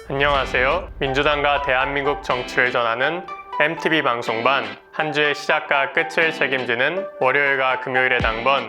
안녕하세요. 민주당과 대한민국 정치를 전하는 MTV 방송반 한 주의 시작과 끝을 책임지는 월요일과 금요일의 당번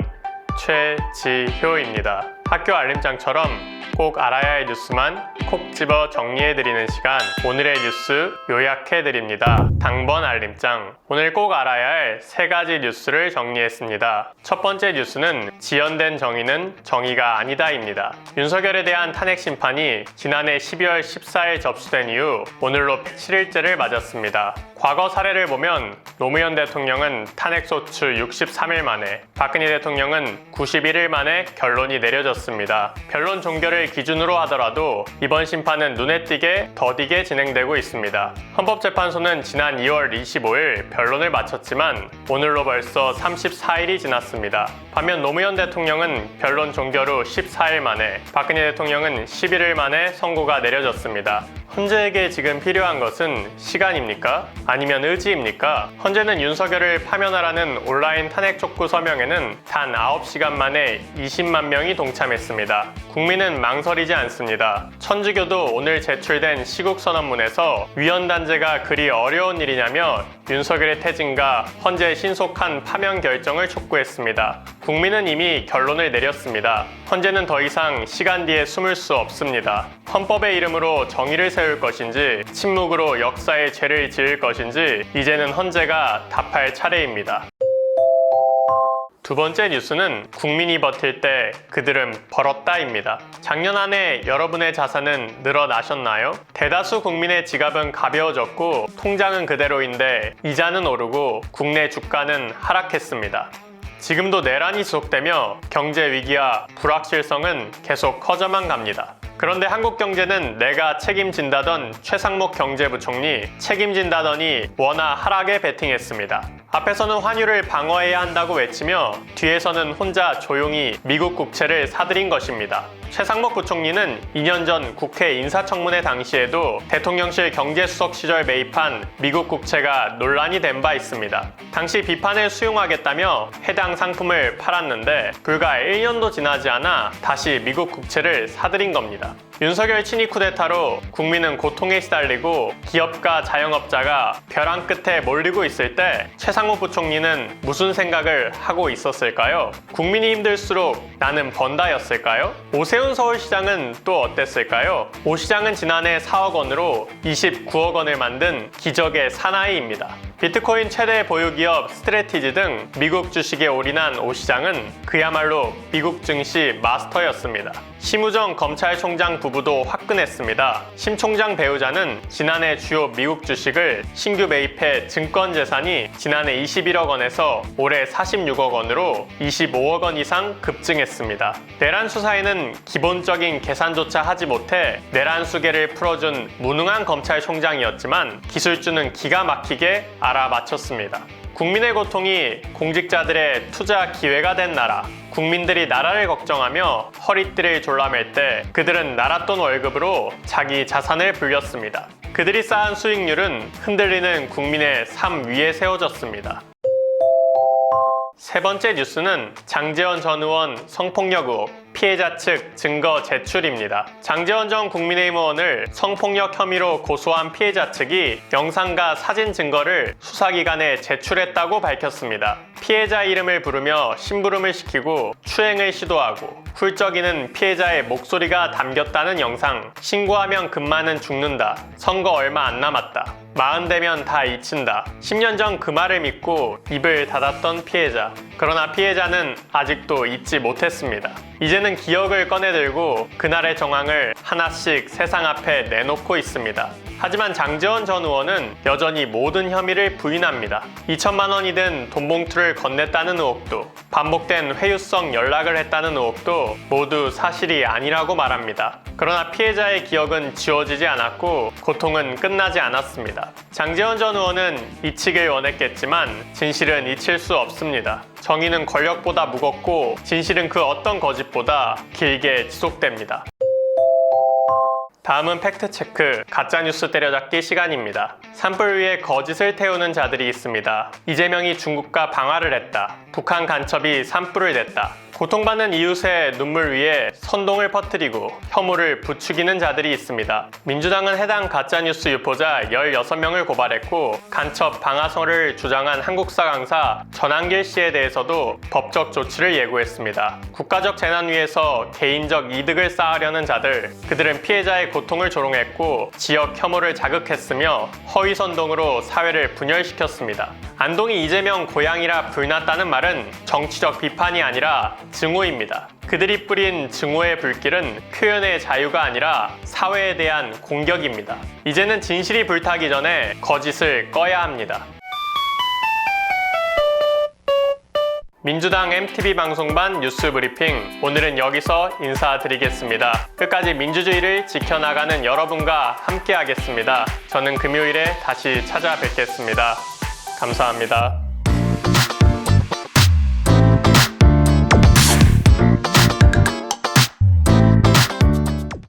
최지효입니다. 학교 알림장처럼 꼭 알아야 할 뉴스만 콕 집어 정리해드리는 시간, 오늘의 뉴스 요약해드립니다. 당번 알림장. 오늘 꼭 알아야 할 3가지 뉴스를 정리했습니다. 첫 번째 뉴스는 지연된 정의는 정의가 아니다입니다. 윤석열에 대한 탄핵 심판이 지난해 12월 14일 접수된 이후 오늘로 7일째를 맞았습니다. 과거 사례를 보면 노무현 대통령은 탄핵소추 63일 만에, 박근혜 대통령은 91일 만에 결론이 내려졌습니다. 변론 종결을 기준으로 하더라도 이번 심판은 눈에 띄게 더디게 진행되고 있습니다. 헌법재판소는 지난 2월 25일 변론을 마쳤지만 오늘로 벌써 34일이 지났습니다. 반면 노무현 대통령은 변론 종결 후 14일 만에, 박근혜 대통령은 11일 만에 선고가 내려졌습니다. 헌재에게 지금 필요한 것은 시간입니까? 아니면 의지입니까? 헌재는 윤석열을 파면하라는 온라인 탄핵 촉구 서명에는 단 9시간 만에 20만 명이 동참했습니다. 국민은 망설이지 않습니다. 천주교도 오늘 제출된 시국선언문에서 위헌단죄가 그리 어려운 일이냐며 윤석열의 퇴진과 헌재의 신속한 파면 결정을 촉구했습니다. 국민은 이미 결론을 내렸습니다. 헌재는 더 이상 시간 뒤에 숨을 수 없습니다. 헌법의 이름으로 정의를 세울 것인지 침묵으로 역사의 죄를 지을 것인지 이제는 헌재가 답할 차례입니다. 두 번째 뉴스는 국민이 버틸 때 그들은 벌었다입니다. 작년 한 해 여러분의 자산은 늘어나셨나요? 대다수 국민의 지갑은 가벼워졌고 통장은 그대로인데 이자는 오르고 국내 주가는 하락했습니다. 지금도 내란이 지속되며 경제 위기와 불확실성은 계속 커져만 갑니다. 그런데 한국 경제는 내가 책임진다던 최상목 경제부총리 책임진다더니 원화 하락에 베팅했습니다. 앞에서는 환율을 방어해야 한다고 외치며 뒤에서는 혼자 조용히 미국 국채를 사들인 것입니다. 최상목 부총리는 2년 전 국회 인사청문회 당시에도 대통령실 경제수석 시절 매입한 미국 국채가 논란이 된 바 있습니다. 당시 비판을 수용하겠다며 해당 상품을 팔았는데 불과 1년도 지나지 않아 다시 미국 국채를 사들인 겁니다. 윤석열 친위 쿠데타로 국민은 고통에 시달리고 기업가 자영업자가 벼랑 끝에 몰리고 있을 때 최상목 부총리는 무슨 생각을 하고 있었을까요? 국민이 힘들수록 나는 번다였을까요? 오세훈 서울시장은 또 어땠을까요? 오 시장은 지난해 4억 원으로 29억 원을 만든 기적의 사나이입니다. 비트코인 최대 보유기업 스트래티지 등 미국 주식에 올인한 오 시장은 그야말로 미국 증시 마스터였습니다. 심우정 검찰총장 부부도 화끈했습니다. 심 총장 배우자는 지난해 주요 미국 주식을 신규 매입해 증권 재산이 지난해 21억 원에서 올해 46억 원으로 25억 원 이상 급증했습니다. 내란 수사에는 기본적인 계산조차 하지 못해 내란 수계를 풀어준 무능한 검찰총장이었지만 기술주는 기가 막히게 알아맞혔습니다. 국민의 고통이 공직자들의 투자 기회가 된 나라, 국민들이 나라를 걱정하며 허리띠를 졸라맬 때 그들은 나랏돈 월급으로 자기 자산을 불렸습니다. 그들이 쌓은 수익률은 흔들리는 국민의 삶 위에 세워졌습니다. 세 번째 뉴스는 장제원 전 의원 성폭력 의혹, 피해자 측 증거 제출입니다. 장제원 전 국민의힘 의원을 성폭력 혐의로 고소한 피해자 측이 영상과 사진 증거를 수사기관에 제출했다고 밝혔습니다. 피해자 이름을 부르며 심부름을 시키고 추행을 시도하고 훌쩍이는 피해자의 목소리가 담겼다는 영상, 신고하면 금마는 죽는다, 선거 얼마 안 남았다, 40 되면 다 잊힌다, 10년 전 그 말을 믿고 입을 닫았던 피해자. 그러나 피해자는 아직도 잊지 못했습니다. 이제는 기억을 꺼내들고 그날의 정황을 하나씩 세상 앞에 내놓고 있습니다. 하지만 장제원 전 의원은 여전히 모든 혐의를 부인합니다. 2천만 원이 든 돈봉투를 건넸다는 의혹도, 반복된 회유성 연락을 했다는 의혹도 모두 사실이 아니라고 말합니다. 그러나 피해자의 기억은 지워지지 않았고 고통은 끝나지 않았습니다. 장제원 전 의원은 잊히길 원했겠지만 진실은 잊힐 수 없습니다. 정의는 권력보다 무겁고 진실은 그 어떤 거짓보다 길게 지속됩니다. 다음은 팩트체크, 가짜뉴스 때려잡기 시간입니다. 산불 위에 거짓을 태우는 자들이 있습니다. 이재명이 중국과 방화를 했다. 북한 간첩이 산불을 냈다. 고통받는 이웃의 눈물 위에 선동을 퍼뜨리고 혐오를 부추기는 자들이 있습니다. 민주당은 해당 가짜뉴스 유포자 16명을 고발했고 간첩 방아선을 주장한 한국사 강사 전한길 씨에 대해서도 법적 조치를 예고했습니다. 국가적 재난 위에서 개인적 이득을 쌓으려는 자들, 그들은 피해자의 고통을 조롱했고 지역 혐오를 자극했으며 허위 선동으로 사회를 분열시켰습니다. 안동이 이재명 고향이라 불났다는 말은 정치적 비판이 아니라 증오입니다. 그들이 뿌린 증오의 불길은 표현의 자유가 아니라 사회에 대한 공격입니다. 이제는 진실이 불타기 전에 거짓을 꺼야 합니다. 민주당 MTV 방송반 뉴스 브리핑, 오늘은 여기서 인사드리겠습니다. 끝까지 민주주의를 지켜나가는 여러분과 함께 하겠습니다. 저는 금요일에 다시 찾아뵙겠습니다. 감사합니다.